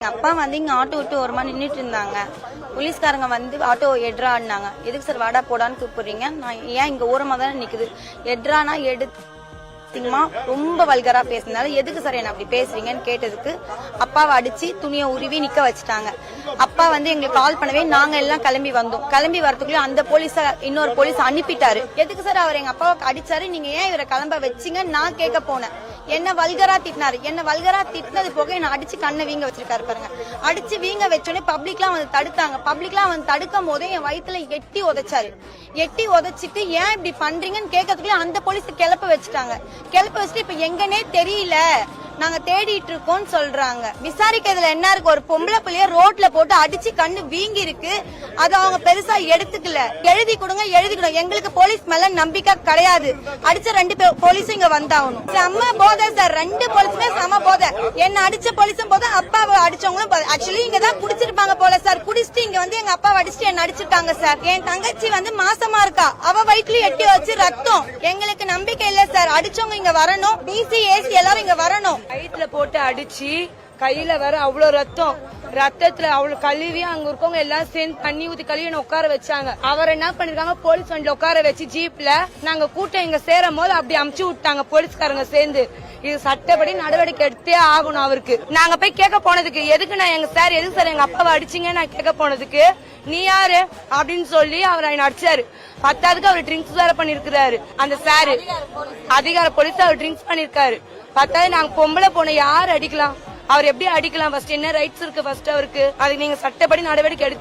அப்பா வந்து இங்க ஆட்டோ விட்டு ஓரமா நின்றுட்டு இருந்தாங்க. போலீஸ்காரங்க வந்து ஆட்டோ எட்ரான்னாங்க. எதுக்கு சார் வாடா போடான்னு கூப்பிடுறீங்க? நான் ஏன் இங்க ஓரமா தானே நிக்குது, எட்ரானா எடுத்தீங்கம்மா ரொம்ப வல்கரா பேசினால எதுக்கு சார் என்ன அப்படி பேசுறீங்கன்னு கேட்டதுக்கு அப்பாவை அடிச்சு துணியை உருவி நிக்க வச்சுட்டாங்க. அப்பா வந்து எங்களுக்கு கால் பண்ணவே நாங்க எல்லாம் கிளம்பி வந்தோம். கிளம்பி வரதுக்குள்ள அந்த போலீஸ இன்னொரு போலீஸ் அனுப்பிட்டாரு. எதுக்கு சார் அவர் எங்க அப்பாவை அடிச்சாரு, நீங்க ஏன் இவரை கிளம்ப வச்சீங்க நான் கேட்க போனேன். என்ன வல்கரா திட்டினாரு. என்ன வல்கரா திட்டினது போக என்ன அடிச்சு கண்ணை வீங்க வச்சிருக்காரு பாருங்க. அடிச்சு வீங்க வச்சோடனே பப்ளிக்லாம் வந்து தடுத்தாங்க. பப்ளிக்லாம் வந்து தடுக்கும் போதே என் வயித்துல எட்டி உதைச்சாரு. எட்டி உதைச்சிட்டு ஏன் இப்படி பண்றீங்கன்னு கேட்கறதுக்குள்ள அந்த போலீஸ் கிளப்ப வச்சுட்டாங்க. கிளப்ப வச்சுட்டு இப்ப எங்கன்னே தெரியல, நாங்க தேடிட்டு இருக்கோம் சொல்றாங்க. விசாரிக்கிறதுல என்ன இருக்கு, ஒரு பொம்பளை பிள்ளைய ரோட்ல போட்டு அடிச்சு கண்ணு வீங்கி இருக்கு. அது அவங்க பெருசா எடுத்துக்கல. எழுதி கொடுங்க எழுதி கொடுங்க, எங்களுக்கு போலீஸ் மேல நம்பிக்கை கிடையாது. அடிச்ச 2 போலீஸும் இங்க வந்தாகணும். செம்ம போதை சார், 2 போலீஸுமே செம போதை. என்ன அடிச்ச போலீஸும் போதை, அப்பாவை அடிச்சவங்களும் போதை. ஆக்சுவலி இங்க தான் குடிச்சிருப்பாங்க போல சார். குடிச்சிட்டு இங்க வந்து எங்க அப்பாவை அடிச்சுட்டு என்ன அடிச்சிட்டாங்க சார். என் தங்கச்சி வந்து மாசமா இருக்கா, அவ வயிற்றுல எட்டி வச்சு ரத்தம். எங்களுக்கு நம்பிக்கை இல்ல சார். அடிச்சவங்க இங்க வரணும், பிசி ஏசி எல்லாரும் இங்க வரணும். வயிற்றுல போட்டு அடிச்சு கையில வர அவ்வளவு ரத்தத்துல அவ்வளவு கழுவி அங்க இருக்கவங்க எல்லாம் சேர்ந்து தண்ணி ஊத்தி கழுவி உட்கார வச்சாங்க. அவர் என்ன பண்ணிருக்காங்க, போலீஸ் வண்டியில உட்கார வச்சு ஜீப்ல நாங்க கூட்டம் இங்க சேரும் போது அப்படி அமுச்சு விட்டாங்க போலீஸ்காரங்க சேர்ந்து. இது சட்டப்படி நடவடிக்கை எடுத்தே ஆகணும் அவருக்கு. நாங்க போய் கேட்க போனதுக்கு எதுக்கு நான் எங்க சார் எதுக்கு சார் எங்க அப்பாவை அடிச்சீங்க நான் கேட்க போனதுக்கு நீ யாரு அப்படின்னு சொல்லி அவர் என்ன அடிச்சாரு. 10க்கு அவர் ட்ரிங்க்ஸ் வேற பண்ணிருக்காரு. அந்த சாரு அதிகார போலீஸ் அவர் ட்ரிங்க்ஸ் பண்ணிருக்காரு. 10 நாங்க பொம்பளை போன யாரு அடிக்கலாம், அவர் எப்படி அடிக்கலாம், ஃபர்ஸ்ட் என்ன ரைட்ஸ் இருக்கு ஃபர்ஸ்ட் அவருக்கு, அதுக்கு நீங்க சட்டப்படி நடவடிக்கை எடுத்து